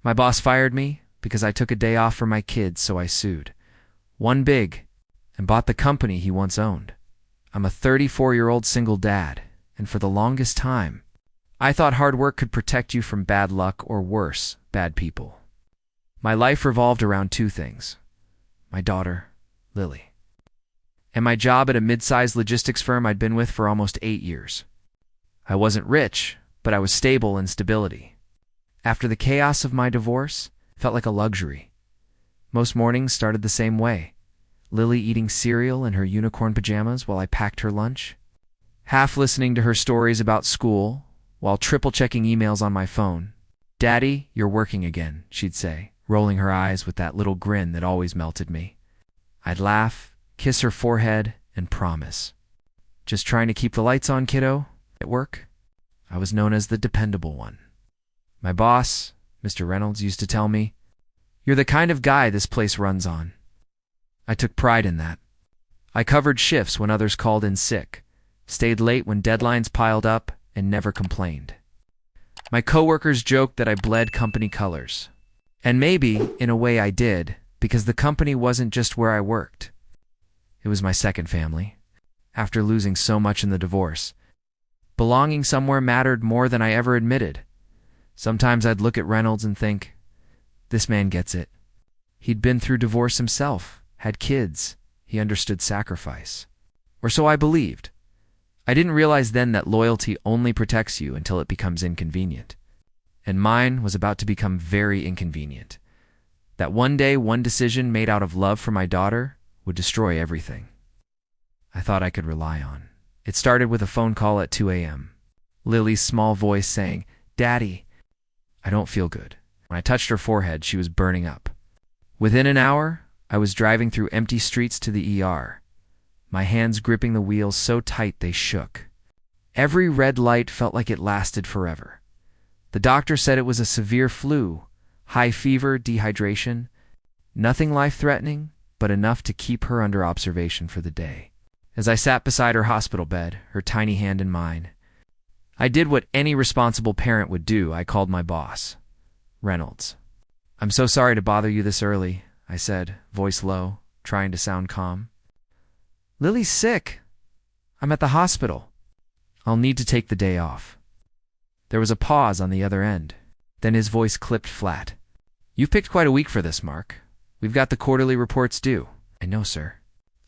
My boss fired me because I took a day off for my kids, so I sued. Won big and bought the company he once owned. I'm a 34-year-old single dad, and for the longest time, I thought hard work could protect you from bad luck or worse, bad people. My life revolved around two things: my daughter, Lily, and my job at a mid-sized logistics firm I'd been with for almost 8 years. I wasn't rich, but I was stable in stability. After the chaos of my divorce, it felt like a luxury. Most mornings started the same way: Lily eating cereal in her unicorn pajamas while I packed her lunch, half listening to her stories about school while triple-checking emails on my phone. "Daddy, you're working again," she'd say, rolling her eyes with that little grin that always melted me. I'd laugh, kiss her forehead, and promise. "Just trying to keep the lights on, kiddo." At work, I was known as the dependable one. My boss, Mr. Reynolds, used to tell me, "You're the kind of guy this place runs on." I took pride in that. I covered shifts when others called in sick, stayed late when deadlines piled up, and never complained. My coworkers joked that I bled company colors. And maybe, in a way, I did, because the company wasn't just where I worked. It was my second family. After losing so much in the divorce, belonging somewhere mattered more than I ever admitted. Sometimes I'd look at Reynolds and think, this man gets it. He'd been through divorce himself, had kids, he understood sacrifice. Or so I believed. I didn't realize then that loyalty only protects you until it becomes inconvenient. And mine was about to become very inconvenient. That one day, one decision made out of love for my daughter would destroy everything I thought I could rely on. It started with a phone call at 2 a.m. Lily's small voice saying, "Daddy, I don't feel good." When I touched her forehead, she was burning up. Within an hour, I was driving through empty streets to the ER, my hands gripping the wheels so tight they shook. Every red light felt like it lasted forever. The doctor said it was a severe flu, high fever, dehydration, nothing life-threatening, but enough to keep her under observation for the day. As I sat beside her hospital bed, her tiny hand in mine, I did what any responsible parent would do. I called my boss, Reynolds. "I'm so sorry to bother you this early," I said, voice low, trying to sound calm. "Lily's sick. I'm at the hospital. I'll need to take the day off." There was a pause on the other end. Then his voice clipped flat. "You've picked quite a week for this, Mark. We've got the quarterly reports due." "I know, sir.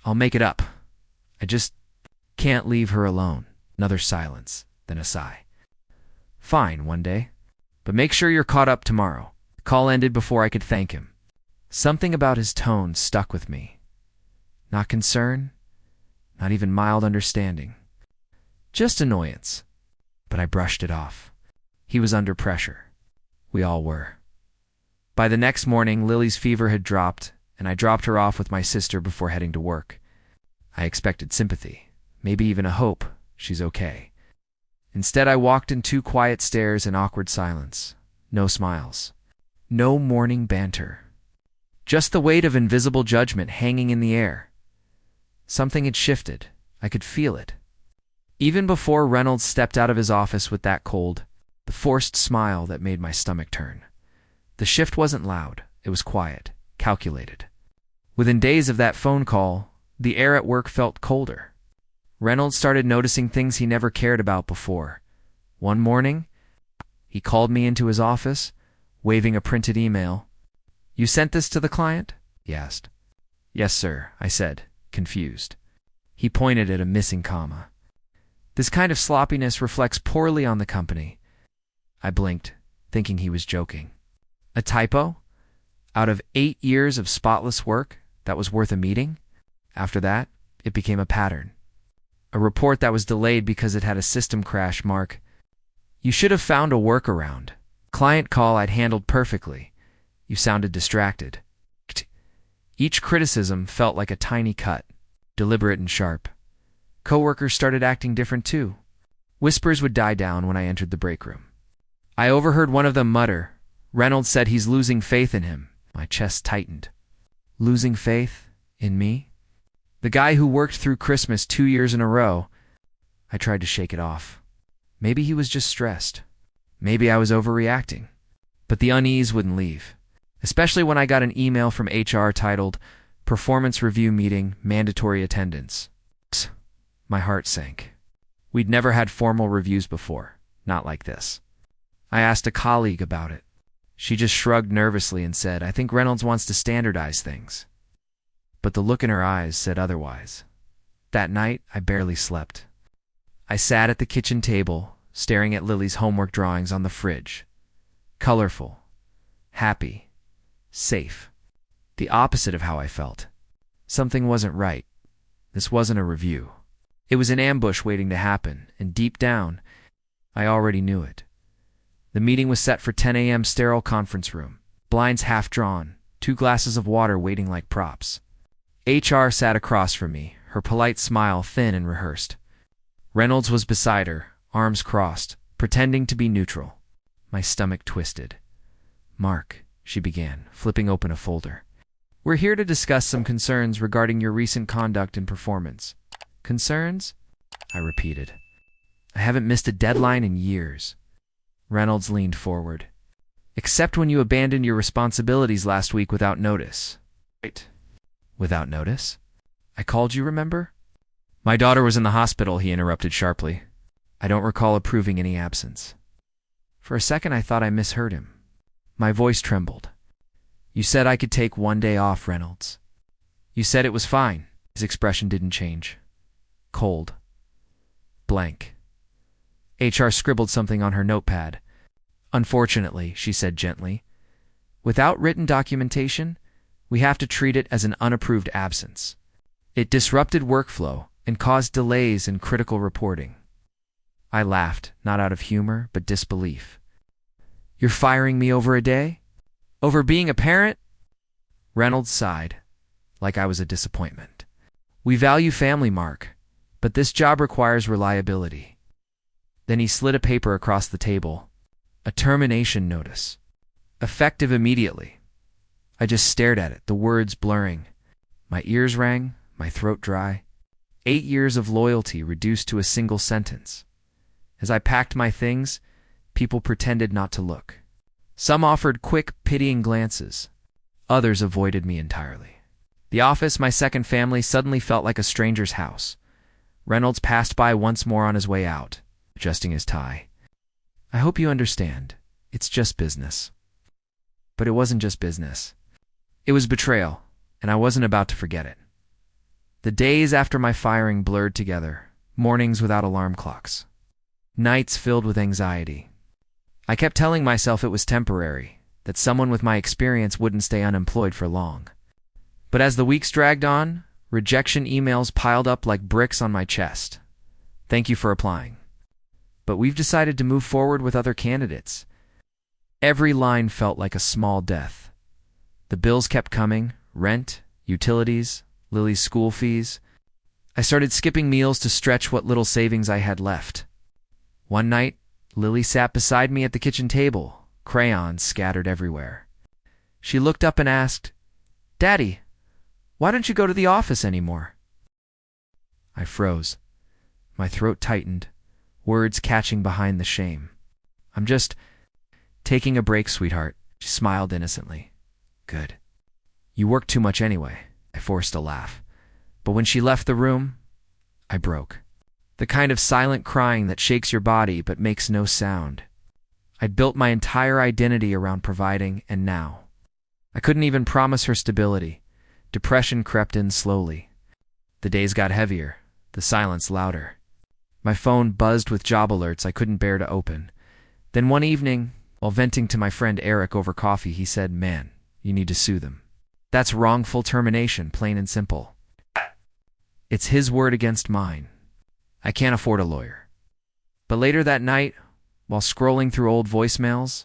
I'll make it up. I just can't leave her alone." Another silence, then a sigh. "Fine, one day. But make sure you're caught up tomorrow." The call ended before I could thank him. Something about his tone stuck with me. Not concern, not even mild understanding. Just annoyance. But I brushed it off. He was under pressure. We all were. By the next morning, Lily's fever had dropped, and I dropped her off with my sister before heading to work. I expected sympathy, maybe even a hope she's okay. Instead, I walked in 2 quiet stares and awkward silence. No smiles. No morning banter. Just the weight of invisible judgment hanging in the air. Something had shifted. I could feel it. Even before Reynolds stepped out of his office with that cold, the forced smile that made my stomach turn. The shift wasn't loud. It was quiet, calculated. Within days of that phone call, the air at work felt colder. Reynolds started noticing things he never cared about before. One morning, he called me into his office, waving a printed email. "You sent this to the client?" he asked. "Yes, sir," I said, confused. He pointed at a missing comma. "This kind of sloppiness reflects poorly on the company." I blinked, thinking he was joking. A typo? Out of 8 years of spotless work, that was worth a meeting? After that, it became a pattern. A report that was delayed because it had a system crash. "Mark, you should have found a workaround. Client call I'd handled perfectly. You sounded distracted." Each criticism felt like a tiny cut, deliberate and sharp. Coworkers started acting different too. Whispers would die down when I entered the break room. I overheard one of them mutter, "Reynolds said he's losing faith in him." My chest tightened. Losing faith in me? The guy who worked through Christmas 2 years in a row. I tried to shake it off. Maybe he was just stressed. Maybe I was overreacting. But the unease wouldn't leave, especially when I got an email from HR titled, "Performance Review Meeting, Mandatory Attendance." My heart sank. We'd never had formal reviews before, not like this. I asked a colleague about it. She just shrugged nervously and said, "I think Reynolds wants to standardize things." But the look in her eyes said otherwise. That night, I barely slept. I sat at the kitchen table, staring at Lily's homework drawings on the fridge. Colorful, happy, safe. The opposite of how I felt. Something wasn't right. This wasn't a review. It was an ambush waiting to happen, and deep down, I already knew it. The meeting was set for 10 a.m. sterile conference room, blinds half drawn, 2 glasses of water waiting like props. HR sat across from me, her polite smile thin and rehearsed. Reynolds was beside her, arms crossed, pretending to be neutral. My stomach twisted. "Mark," she began, flipping open a folder. "We're here to discuss some concerns regarding your recent conduct and performance." "Concerns?" I repeated. "I haven't missed a deadline in years." Reynolds leaned forward. "Except when you abandoned your responsibilities last week without notice." "Right." "Without notice? I called you, remember?" "My daughter was in the hospital," he interrupted sharply. I don't recall approving any absence. For a second I thought I misheard him. My voice trembled. "You said I could take 1 day off, Reynolds. You said it was fine." His expression didn't change. Cold. Blank. HR scribbled something on her notepad. "Unfortunately," she said gently, "without written documentation, we have to treat it as an unapproved absence. It disrupted workflow and caused delays in critical reporting." I laughed, not out of humor, but disbelief. "You're firing me over a day? Over being a parent?" Reynolds sighed, like I was a disappointment. "We value family, Mark, but this job requires reliability." Then he slid a paper across the table. A termination notice. Effective immediately. I just stared at it, the words blurring. My ears rang, my throat dry. 8 years of loyalty reduced to a single sentence. As I packed my things, people pretended not to look. Some offered quick, pitying glances. Others avoided me entirely. The office, my second family, suddenly felt like a stranger's house. Reynolds passed by once more on his way out, adjusting his tie. "I hope you understand. It's just business." But it wasn't just business. It was betrayal, and I wasn't about to forget it. The days after my firing blurred together, mornings without alarm clocks. Nights filled with anxiety. I kept telling myself it was temporary, that someone with my experience wouldn't stay unemployed for long. But as the weeks dragged on, rejection emails piled up like bricks on my chest. "Thank you for applying, but we've decided to move forward with other candidates." Every line felt like a small death. The bills kept coming, rent, utilities, Lily's school fees. I started skipping meals to stretch what little savings I had left. One night, Lily sat beside me at the kitchen table, crayons scattered everywhere. She looked up and asked, "Daddy, why don't you go to the office anymore?" I froze. My throat tightened, words catching behind the shame. "I'm just taking a break, sweetheart." She smiled innocently. "Good. You work too much anyway." I forced a laugh. But when she left the room, I broke. The kind of silent crying that shakes your body but makes no sound. I'd built my entire identity around providing, and now I couldn't even promise her stability. Depression crept in slowly. The days got heavier, the silence louder. My phone buzzed with job alerts I couldn't bear to open. Then one evening, while venting to my friend Eric over coffee, he said, "Man, you need to sue them. That's wrongful termination, plain and simple." It's his word against mine. I can't afford a lawyer. But later that night, while scrolling through old voicemails,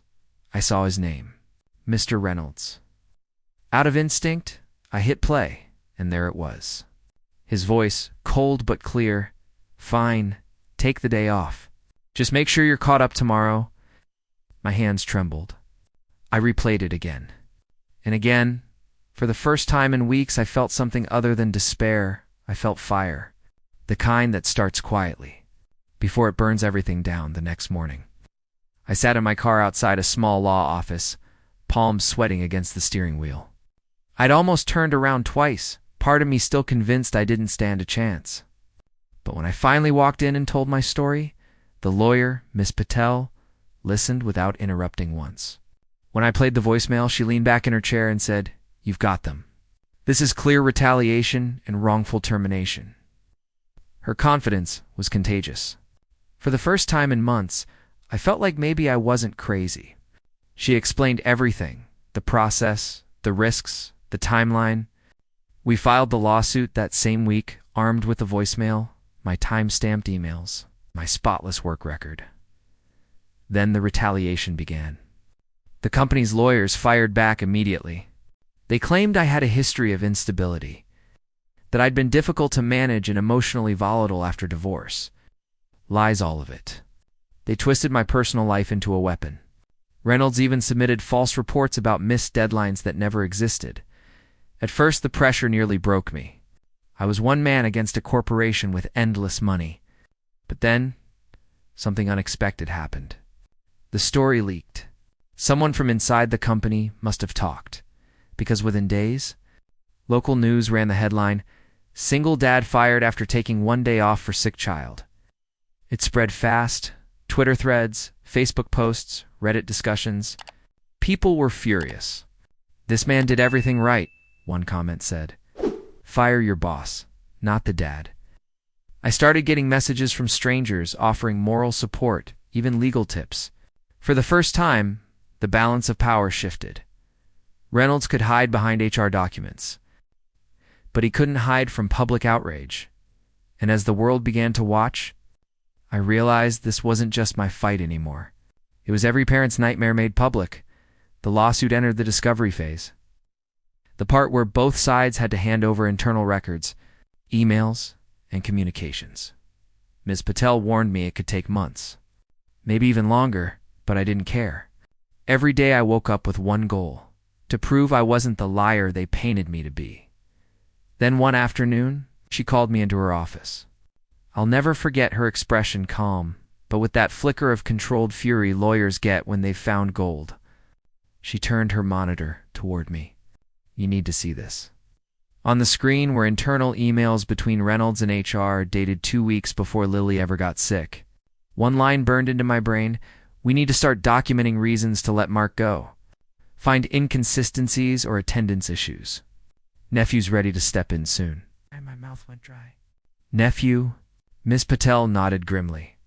I saw his name, Mr. Reynolds. Out of instinct, I hit play, and there it was. His voice, cold but clear. "Fine, take the day off. Just make sure you're caught up tomorrow." My hands trembled. I replayed it again. And again, for the first time in weeks, I felt something other than despair. I felt fire. The kind that starts quietly, before it burns everything down the next morning. I sat in my car outside a small law office, palms sweating against the steering wheel. I'd almost turned around twice, part of me still convinced I didn't stand a chance. But when I finally walked in and told my story, the lawyer, Miss Patel, listened without interrupting once. When I played the voicemail, she leaned back in her chair and said, "You've got them. This is clear retaliation and wrongful termination." Her confidence was contagious. For the first time in months, I felt like maybe I wasn't crazy. She explained everything, the process, the risks, the timeline. We filed the lawsuit that same week, armed with the voicemail, my time-stamped emails, my spotless work record. Then the retaliation began. The company's lawyers fired back immediately. They claimed I had a history of instability, that I'd been difficult to manage and emotionally volatile after divorce. Lies, all of it. They twisted my personal life into a weapon. Reynolds even submitted false reports about missed deadlines that never existed. At first, the pressure nearly broke me. I was one man against a corporation with endless money. But then, something unexpected happened. The story leaked. Someone from inside the company must have talked, because within days, local news ran the headline, "Single Dad Fired After Taking 1 Day Off for Sick Child." It spread fast. Twitter threads, Facebook posts, Reddit discussions. People were furious. "This man did everything right," one comment said. "Fire your boss, not the dad." I started getting messages from strangers offering moral support, even legal tips. For the first time, the balance of power shifted. Reynolds could hide behind HR documents, but he couldn't hide from public outrage. And as the world began to watch, I realized this wasn't just my fight anymore. It was every parent's nightmare made public. The lawsuit entered the discovery phase, the part where both sides had to hand over internal records, emails, and communications. Ms. Patel warned me it could take months, maybe even longer, but I didn't care. Every day I woke up with one goal: to prove I wasn't the liar they painted me to be. Then one afternoon, she called me into her office. I'll never forget her expression, calm, but with that flicker of controlled fury lawyers get when they've found gold. She turned her monitor toward me. "You need to see this." On the screen were internal emails between Reynolds and HR dated 2 weeks before Lily ever got sick. One line burned into my brain: "We need to start documenting reasons to let Mark go. Find inconsistencies or attendance issues. Nephew's ready to step in soon." And my mouth went dry. "Nephew?" Miss Patel nodded grimly.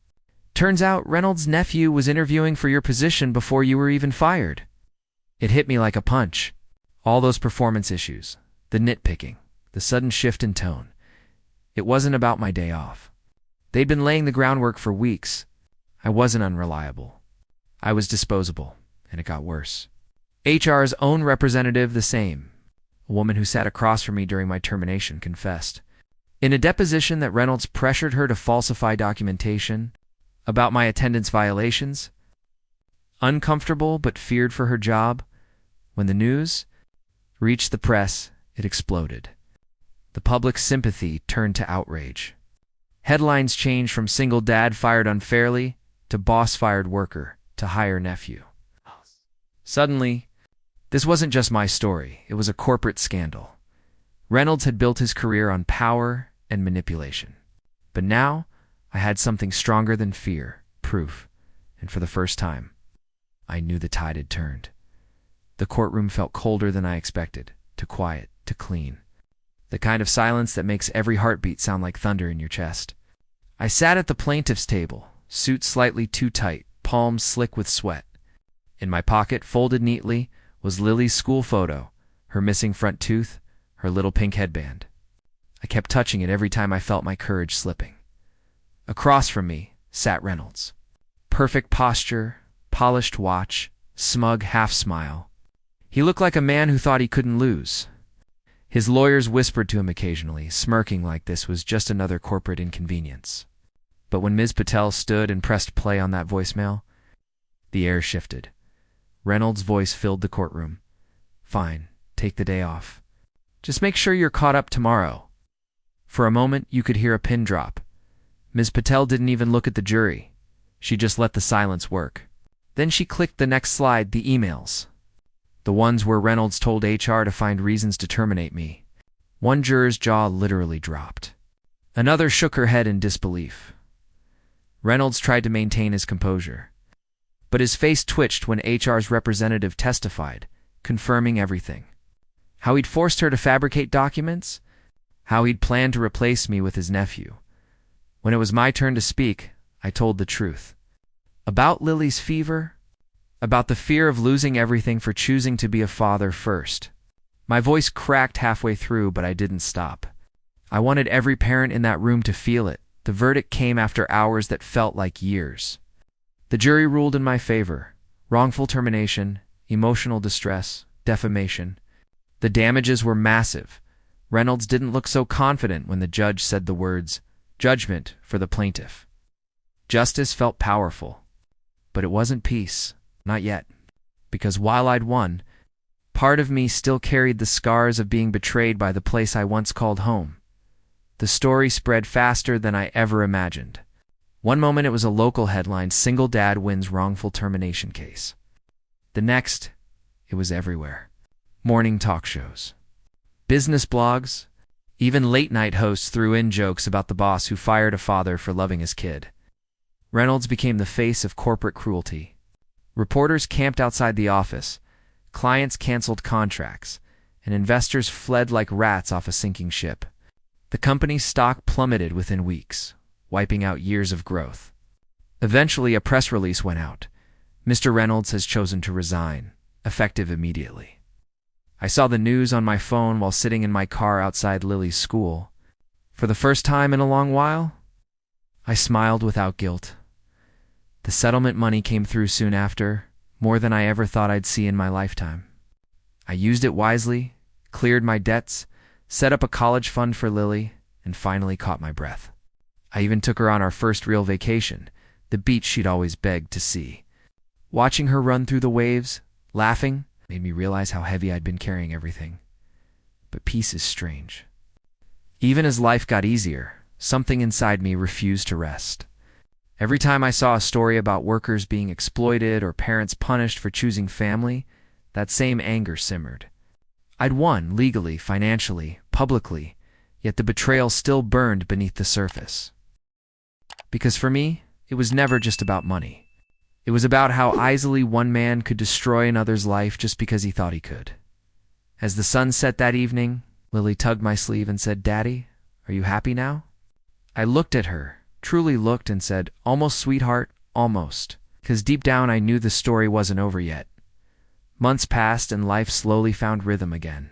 "Turns out Reynolds' nephew was interviewing for your position before you were even fired." It hit me like a punch. All those performance issues, the nitpicking, the sudden shift in tone. It wasn't about my day off. They'd been laying the groundwork for weeks. I wasn't unreliable. I was disposable, and it got worse. HR's own representative, the same. A woman who sat across from me during my termination, confessed in a deposition that Reynolds pressured her to falsify documentation about my attendance violations. Uncomfortable but feared for her job, when the news reached the press, it exploded. The public's sympathy turned to outrage. Headlines changed from "Single Dad Fired Unfairly" to "Boss Fired Worker" to "Hire Nephew." Suddenly, this wasn't just my story, it was a corporate scandal. Reynolds had built his career on power and manipulation. But now, I had something stronger than fear, proof, and for the first time, I knew the tide had turned. The courtroom felt colder than I expected, too quiet, too clean. The kind of silence that makes every heartbeat sound like thunder in your chest. I sat at the plaintiff's table, suit slightly too tight, palms slick with sweat. In my pocket, folded neatly, was Lily's school photo, her missing front tooth, her little pink headband. I kept touching it every time I felt my courage slipping. Across from me sat Reynolds. Perfect posture, polished watch, smug half-smile. He looked like a man who thought he couldn't lose. His lawyers whispered to him occasionally, smirking like this was just another corporate inconvenience. But when Ms. Patel stood and pressed play on that voicemail, the air shifted. Reynolds' voice filled the courtroom. "Fine, take the day off. Just make sure you're caught up tomorrow." For a moment, you could hear a pin drop. Ms. Patel didn't even look at the jury. She just let the silence work. Then she clicked the next slide, the emails. the ones where Reynolds told HR to find reasons to terminate me. One juror's jaw literally dropped. Another shook her head in disbelief. Reynolds tried to maintain his composure, but his face twitched when HR's representative testified, confirming everything. How he'd forced her to fabricate documents, how he'd planned to replace me with his nephew. When it was my turn to speak, I told the truth. About Lily's fever, about the fear of losing everything for choosing to be a father first. My voice cracked halfway through, but I didn't stop. I wanted every parent in that room to feel it. The verdict came after hours that felt like years. The jury ruled in my favor. Wrongful termination, emotional distress, defamation. The damages were massive. Reynolds didn't look so confident when the judge said the words, "Judgment for the plaintiff." Justice felt powerful, but it wasn't peace. Not yet. Because while I'd won, part of me still carried the scars of being betrayed by the place I once called home. The story spread faster than I ever imagined. One moment it was a local headline, "Single Dad Wins Wrongful Termination Case." The next, it was everywhere. Morning talk shows, business blogs, even late-night hosts threw in jokes about the boss who fired a father for loving his kid. Reynolds became the face of corporate cruelty. Reporters camped outside the office, clients canceled contracts, and investors fled like rats off a sinking ship. The company's stock plummeted within weeks, wiping out years of growth. Eventually, a press release went out. "Mr. Reynolds has chosen to resign, effective immediately." I saw the news on my phone while sitting in my car outside Lily's school. For the first time in a long while, I smiled without guilt. The settlement money came through soon after, more than I ever thought I'd see in my lifetime. I used it wisely, cleared my debts, set up a college fund for Lily, and finally caught my breath. I even took her on our first real vacation, the beach she'd always begged to see. Watching her run through the waves, laughing, made me realize how heavy I'd been carrying everything. But peace is strange. Even as life got easier, something inside me refused to rest. Every time I saw a story about workers being exploited or parents punished for choosing family, that same anger simmered. I'd won legally, financially, publicly, yet the betrayal still burned beneath the surface. Because for me, it was never just about money. It was about how easily one man could destroy another's life just because he thought he could. As the sun set that evening, Lily tugged my sleeve and said, "Daddy, are you happy now?" I looked at her, truly looked, and said, "Almost, sweetheart, almost," because deep down I knew the story wasn't over yet. Months passed and life slowly found rhythm again.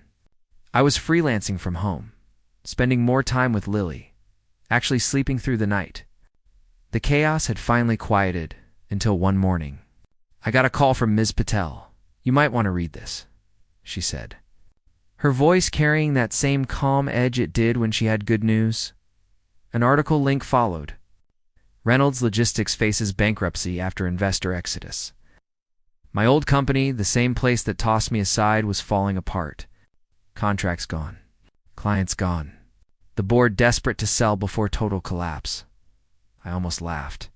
I was freelancing from home, spending more time with Lily, actually sleeping through the night. The chaos had finally quieted until one morning. I got a call from Ms. Patel. "You might want to read this," she said. Her voice carrying that same calm edge it did when she had good news. An article link followed. Reynolds Logistics faces bankruptcy after investor exodus. My old company, the same place that tossed me aside, was falling apart. Contracts gone. Clients gone. The board desperate to sell before total collapse. I almost laughed.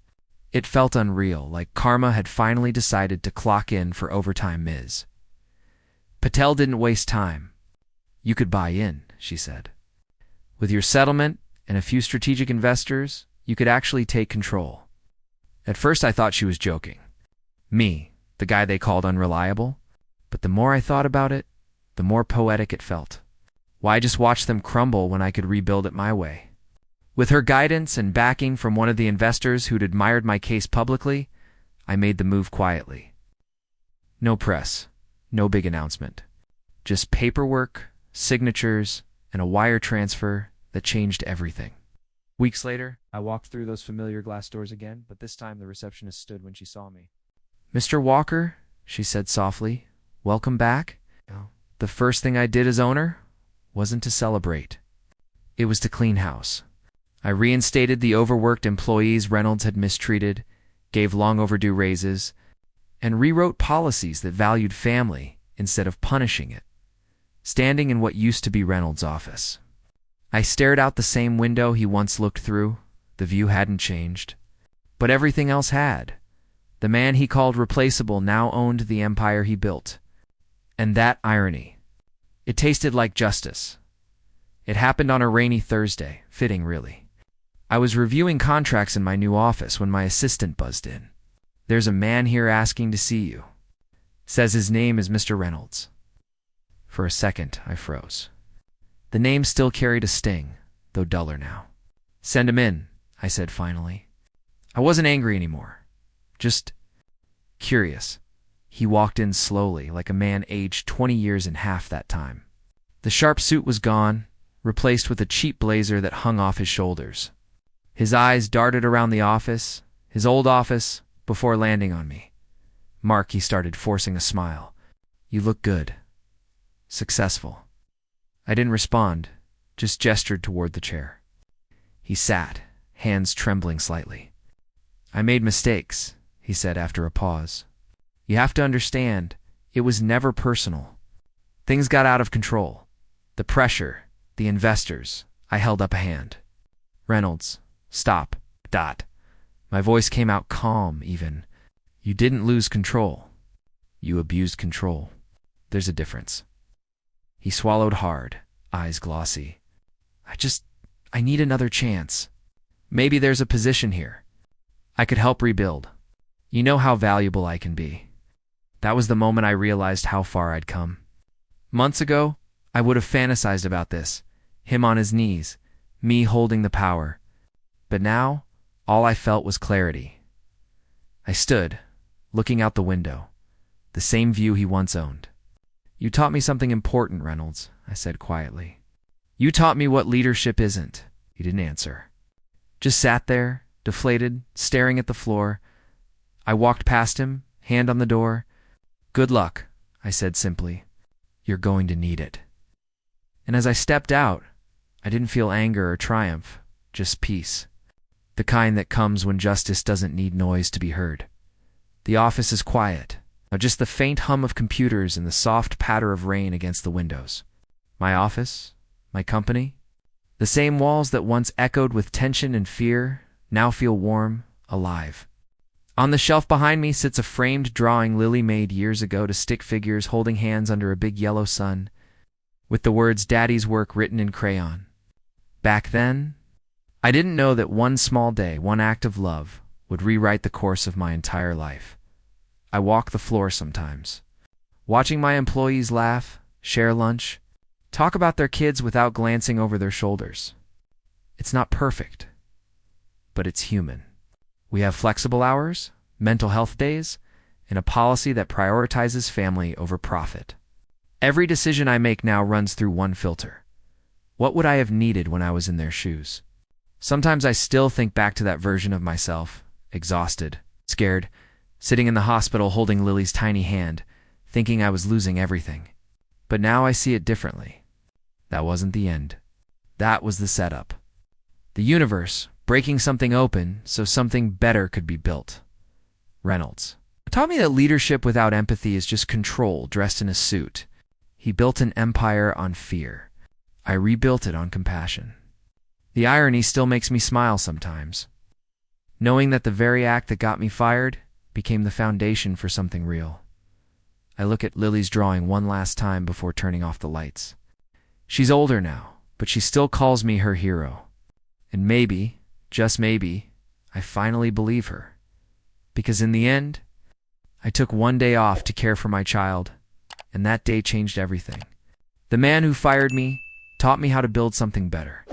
It felt unreal, like karma had finally decided to clock in for overtime Ms. Patel didn't waste time. "You could buy in," she said. "With your settlement and a few strategic investors, you could actually take control." At first I thought she was joking. Me, the guy they called unreliable? But the more I thought about it, the more poetic it felt. Why just watch them crumble when I could rebuild it my way? With her guidance and backing from one of the investors who'd admired my case publicly, I made the move quietly. No press, no big announcement. Just paperwork, signatures, and a wire transfer that changed everything. Weeks later, I walked through those familiar glass doors again, but this time the receptionist stood when she saw me. "Mr. Walker," she said softly, "welcome back." The first thing I did as owner wasn't to celebrate. It was to clean house. I reinstated the overworked employees Reynolds had mistreated, gave long overdue raises, and rewrote policies that valued family instead of punishing it. Standing in what used to be Reynolds' office, I stared out the same window he once looked through. The view hadn't changed, but everything else had. The man he called replaceable now owned the empire he built. And that irony. It tasted like justice. It happened on a rainy Thursday, fitting really. I was reviewing contracts in my new office when my assistant buzzed in. "There's a man here asking to see you. Says his name is Mr. Reynolds." For a second, I froze. The name still carried a sting, though duller now. "Send him in," I said finally. I wasn't angry anymore. Just curious. He walked in slowly, like a man aged 20 years in half that time. The sharp suit was gone, replaced with a cheap blazer that hung off his shoulders. His eyes darted around the office, his old office, before landing on me. "Mark," he started, forcing a smile. "You look good. Successful." I didn't respond, just gestured toward the chair. He sat, hands trembling slightly. "I made mistakes," he said after a pause. "You have to understand, it was never personal. Things got out of control. The pressure, the investors." I held up a hand. "Reynolds, stop. Dot." My voice came out calm, even. "You didn't lose control. You abused control. There's a difference." He swallowed hard, eyes glossy. I need another chance. Maybe there's a position here. I could help rebuild. You know how valuable I can be." That was the moment I realized how far I'd come. Months ago, I would have fantasized about this, him on his knees, me holding the power. But now, all I felt was clarity. I stood, looking out the window, the same view he once owned. "You taught me something important, Reynolds," I said quietly. "You taught me what leadership isn't." He didn't answer. Just sat there, deflated, staring at the floor. I walked past him, hand on the door. "Good luck," I said simply. "You're going to need it." And as I stepped out, I didn't feel anger or triumph, just peace. The kind that comes when justice doesn't need noise to be heard. The office is quiet, now just the faint hum of computers and the soft patter of rain against the windows. My office, my company, the same walls that once echoed with tension and fear now feel warm, alive. On the shelf behind me sits a framed drawing Lily made years ago to stick figures holding hands under a big yellow sun, with the words "Daddy's work" written in crayon. Back then, I didn't know that one small day, one act of love, would rewrite the course of my entire life. I walk the floor sometimes, watching my employees laugh, share lunch, talk about their kids without glancing over their shoulders. It's not perfect, but it's human. We have flexible hours, mental health days, and a policy that prioritizes family over profit. Every decision I make now runs through one filter. What would I have needed when I was in their shoes? Sometimes I still think back to that version of myself, exhausted, scared, sitting in the hospital holding Lily's tiny hand, thinking I was losing everything. But now I see it differently. That wasn't the end. That was the setup. The universe breaking something open so something better could be built. Reynolds taught me that leadership without empathy is just control dressed in a suit. He built an empire on fear. I rebuilt it on compassion. The irony still makes me smile sometimes, knowing that the very act that got me fired became the foundation for something real. I look at Lily's drawing one last time before turning off the lights. She's older now, but she still calls me her hero. And maybe, just maybe, I finally believe her. Because in the end, I took one day off to care for my child, and that day changed everything. The man who fired me taught me how to build something better.